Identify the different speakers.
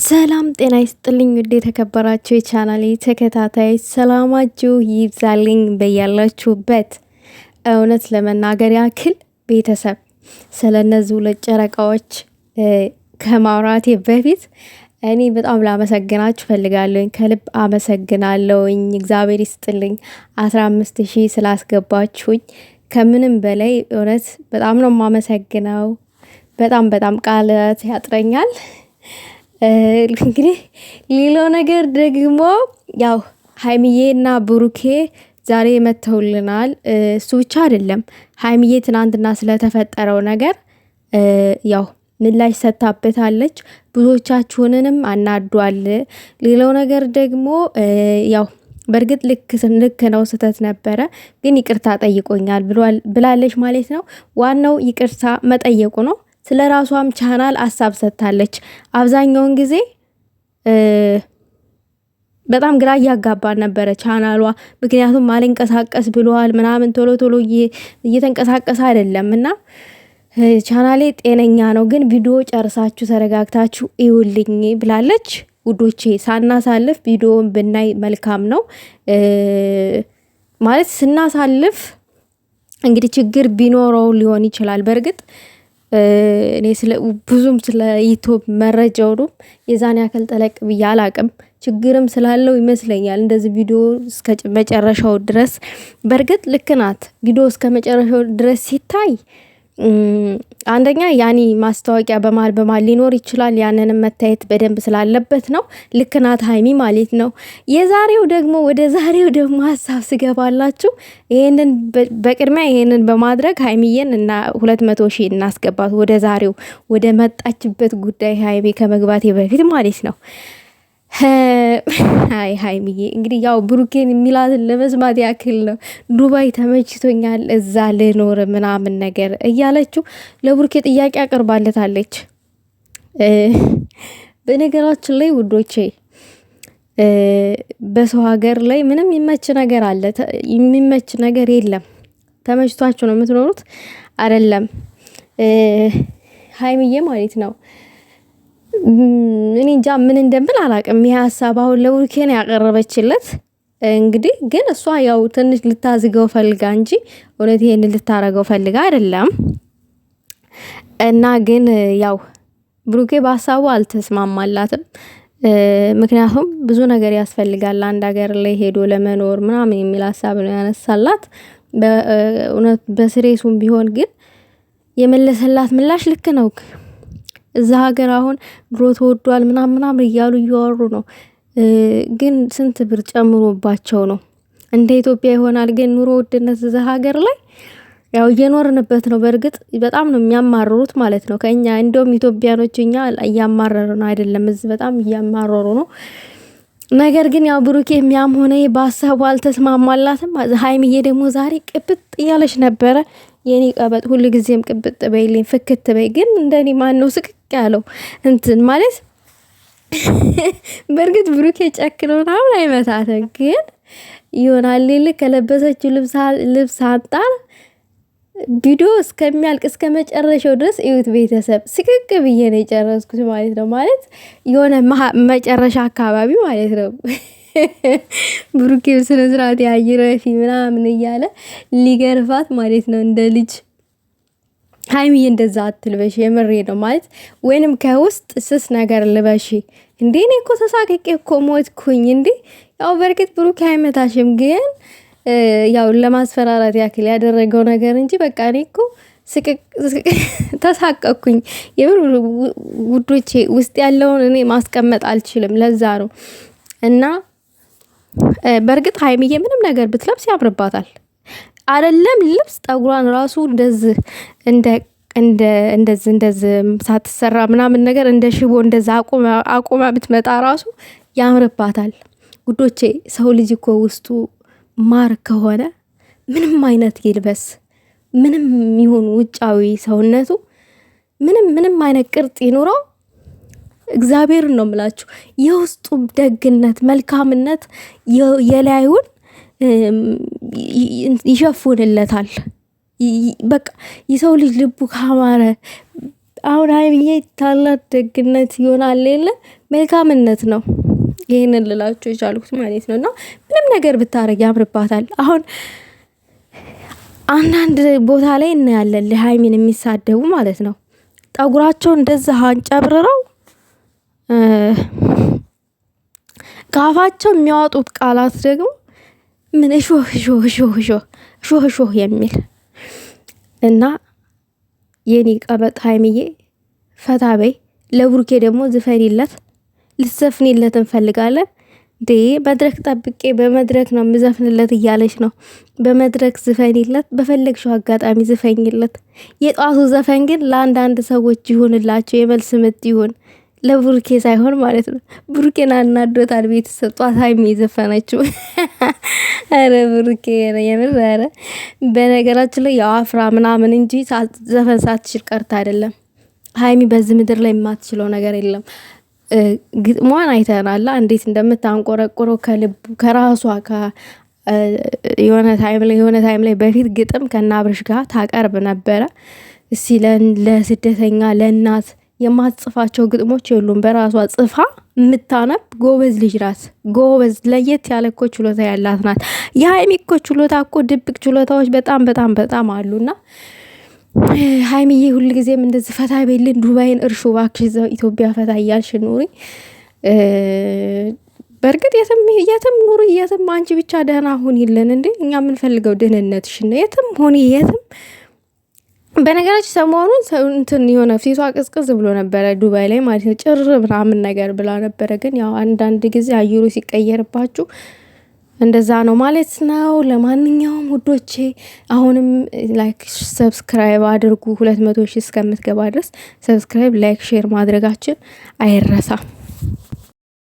Speaker 1: ሰላም ጤና ይስጥልኝ ውድ የተከበራችሁ የቻናሌ ተከታታይ ሰላማችሁ ይብዛልኝ በያላችሁበት። እውነት ለመናገር ያክል ቤተሰብ ስለነዚህ ሁለት ጨረቃዎች ከማውራቴ በፊት እኔ በጣም ላመሰግናችሁ ፈልጋለሁኝ። ከልብ አመሰግናለሁኝ። እግዚአብሔር ይስጥልኝ 15,000 ስላስገባችሁኝ ከምንም በላይ እውነት በጣም ነው የማመሰግነው። በጣም ቃላት ያጥረኛል። እንግዲህ ሌላው ነገር ደግሞ ያው ሀይሚዬና ብሩኬ ዛሬ መተውልናል። እሱ ብቻ አይደለም ሀይሚዬ ትናንትና ስለተፈጠረው ነገር ያው ምላሽ ሰጥታበታለች። ብዙዎቻችሁንም አናዷል። ሌላው ነገር ደግሞ ያው በእርግጥ ልክ ነው፣ ስህተት ነበረ ግን ይቅርታ ጠይቆኛል ብላለች ማለት ነው። ዋናው ይቅርታ መጠየቁ ነው። ስለ ራሷም ቻናል ሀሳብ ሰጥታለች። አብዛኛውን ጊዜ በጣም ግራ እያጋባን ነበረ ቻናሏ። ምክንያቱም አልንቀሳቀስ ብሏል ምናምን ቶሎ እየተንቀሳቀሰ አይደለም እና ቻናሌ ጤነኛ ነው ግን ቪዲዮ ጨርሳችሁ ተረጋግታችሁ ይውልኝ ብላለች። ውዶቼ ሳናሳልፍ ቪዲዮውን ብናይ መልካም ነው። ማለት ስናሳልፍ እንግዲህ ችግር ቢኖረው ሊሆን ይችላል። በእርግጥ እኔ ብዙም ስለ ዩቲዩብ መረጃውም የዛን ያክል ጠለቅ ብዬ አላቅም። ችግርም ስላለው ይመስለኛል እንደዚህ ቪዲዮ እስከ መጨረሻው ድረስ። በእርግጥ ልክ ናት። ቪዲዮ እስከ መጨረሻው ድረስ ሲታይ አንደኛ ያኒ ማስታወቂያ በማል ሊኖር ይችላል። ያንንም መታየት በደንብ ስላለበት ነው። ልክ ናት ሀይሚ ማለት ነው። ወደ ዛሬው ደግሞ ሀሳብ ስገባላችሁ ይሄንን በቅድሚያ ይሄንን በማድረግ ሀይሚዬን እና 200,000 እናስገባት ወደ መጣችበት ጉዳይ ሀይሚ ከመግባቴ በፊት ማለት ነው። ሀይሚዬ እንግዲህ ያው ብሩኬን የሚላትን ለመስማት ያክል ነው። ዱባይ ተመችቶኛል እዛ ልኖር ምናምን ነገር እያለችው ለብሩኬ ጥያቄ አቅርባለታለች። በነገራችን ላይ ውዶቼ በሰው ሀገር ላይ ምንም የሚመች ነገር አለ? የሚመች ነገር የለም። ተመችቷችሁ ነው የምትኖሩት አይደለም? ሀይሚዬ ማለት ነው እኔ እንጃ ምን እንደምል አላቅም። ይሄ ሀሳብ አሁን ለብሩኬ ነው ያቀረበችለት። እንግዲህ ግን እሷ ያው ትንሽ ልታዝገው ፈልጋ እንጂ እውነት ይሄን ልታረገው ፈልጋ አይደለም። እና ግን ያው ብሩኬ በሀሳቡ አልተስማማላትም። ምክንያቱም ብዙ ነገር ያስፈልጋል አንድ ሀገር ላይ ሄዶ ለመኖር ምናምን የሚል ሀሳብ ነው ያነሳላት። በእውነት በስሬሱም ቢሆን ግን የመለሰላት ምላሽ ልክ ነው። እዛ ሀገር አሁን ኑሮ ተወዷል ምናምን እያሉ እያወሩ ነው። ግን ስንት ብር ጨምሮባቸው ነው? እንደ ኢትዮጵያ ይሆናል ግን ኑሮ ውድነት እዛ ሀገር ላይ ያው እየኖርንበት ነው። በእርግጥ በጣም ነው የሚያማርሩት ማለት ነው። ከኛ እንደውም ኢትዮጵያኖች እኛ እያማረሩን አይደለም፣ እዚህ በጣም እያማረሩ ነው። ነገር ግን ያው ብሩኬ የሚያም ሆነ በሀሳቡ አልተስማማላትም። ሀይሚዬ ደግሞ ዛሬ ቅብጥ እያለች ነበረ። የኔ ቀበጥ ሁሉ ጊዜም ቅብጥ በይልኝ ፍክት በይ። ግን እንደኔ ማን ነው ስቅቅ ያለው እንትን ማለት በእርግጥ ብሩኬ ጨክነው ምናምን አይመታትም፣ ግን ይሆናል ሌለ ከለበሰችው ልብስ አንጣር ቪዲዮ እስከሚያልቅ እስከ መጨረሻው ድረስ እዩት ቤተሰብ። ስቅቅ ብዬ ነው የጨረስኩት ማለት ነው። ማለት የሆነ መጨረሻ አካባቢ ማለት ነው። ብሩኬ ስነ ስርዓት ያይረፊ ምናምን እያለ ሊገርፋት ማለት ነው እንደ ልጅ። ሀይሚዬ እንደዛ አትልበሽ፣ የምሬ ነው ማለት ወይንም ከውስጥ ስስ ነገር ልበሺ እንዴ። እኔ እኮ ተሳቅቄ እኮ ሞትኩኝ እንዴ። ያው በእርግጥ ብሩኬ አይመታሽም፣ ግን ያው ለማስፈራራት ያክል ያደረገው ነገር እንጂ በቃ እኔ እኮ ተሳቀኩኝ የምር ውዶቼ። ውስጥ ያለውን እኔ ማስቀመጥ አልችልም፣ ለዛ ነው። እና በእርግጥ ሀይሚዬ ምንም ነገር ብትለብስ ያምርባታል። አይደለም ልብስ ጠጉሯን ራሱ እንደዚህ ሳትሰራ ምናምን ነገር እንደ ሽቦ እንደዛ አቁማ ብትመጣ ራሱ ያምርባታል ውዶቼ። ሰው ልጅ እኮ ውስጡ ማር ከሆነ ምንም አይነት ይልበስ ምንም ይሁን ውጫዊ ሰውነቱ ምንም አይነት ቅርጽ ይኖረው እግዚአብሔርን ነው የምላችሁ የውስጡ ደግነት መልካምነት የላዩን ይሸፉንለታል። በቃ የሰው ልጅ ልቡ ካማረ አሁን ሀይሚዬ ታላት ደግነት ይሆናል የለ መልካምነት ነው። ይህንን ልላችሁ የቻልኩት ማለት ነው። እና ምንም ነገር ብታረግ ያምርባታል። አሁን አንዳንድ ቦታ ላይ እናያለን ለሀይሚን የሚሳደቡ ማለት ነው። ጠጉራቸውን እንደዛ አንጨብርረው ከአፋቸው የሚያወጡት ቃላት ደግሞ ምን እሾህ እሾህ እሾህ እሾህ እሾህ እሾህ የሚል እና የኔ ቀበጥ ሀይሚዬ ፈታ በይ። ለብሩኬ ደግሞ ዝፈኒለት፣ ልትዘፍኒለት እንፈልጋለን። መድረክ ጠብቄ በመድረክ ነው ምዘፍንለት እያለች ነው። በመድረክ ዝፈኒለት፣ በፈለግሽው አጋጣሚ ዝፈኝለት። የጧቱ ዘፈን ግን ለአንዳንድ ሰዎች ይሁንላቸው፣ የመልስ ምት ይሁን፣ ለብሩኬ ሳይሆን ማለት ነው። ብሩኬን አናዶታል ቤተሰብ ጧት ሀይሚ የዘፈነችው። አረ ብሩኬ የምር አረ በነገራችን ላይ ያው አፍራ ምናምን እንጂ ዘፈን ሳትችል ቀርታ አይደለም። ሀይሚ በዚህ ምድር ላይ የማትችለው ነገር የለም። ግጥሟን አይተናላ እንዴት እንደምታንቆረቆረው ከልቡ ከራሷ የሆነ ታይም ላይ በፊት ግጥም ከናብርሽ ጋር ታቀርብ ነበረ። እስቲ ለስደተኛ ለእናት የማትጽፋቸው ግጥሞች የሉም። በራሷ ጽፋ የምታነብ ጎበዝ ልጅ ናት። ጎበዝ ለየት ያለ እኮ ችሎታ ያላት ናት። የሀይሚ እኮ ችሎታ እኮ ድብቅ ችሎታዎች በጣም በጣም በጣም አሉና ሀይሚዬ ሁልጊዜም እንደዚህ ፈታ ቤልን ዱባይን እርሹ ባክሽ እዛው ኢትዮጵያ ፈታ እያልሽ ኑሪ። በእርግጥ የትም ኑሪ፣ የትም አንቺ ብቻ ደህና ሁኚልን እንዴ። እኛ የምንፈልገው ደህንነትሽ ነው። የትም ሁኚ የትም። በነገራችን ሰሞኑን እንትን የሆነ ፊቷ ቅዝቅዝ ብሎ ነበረ ዱባይ ላይ ማለት ነው። ጭር ምናምን ነገር ብላ ነበረ። ግን ያው አንዳንድ ጊዜ አየሩ ሲቀየርባችሁ እንደዛ ነው ማለት ነው። ለማንኛውም ውዶቼ አሁንም ላይክ ሰብስክራይብ አድርጉ። 200 ሺህ እስከምትገባ ድረስ ሰብስክራይብ፣ ላይክ፣ ሼር ማድረጋችን አይረሳም።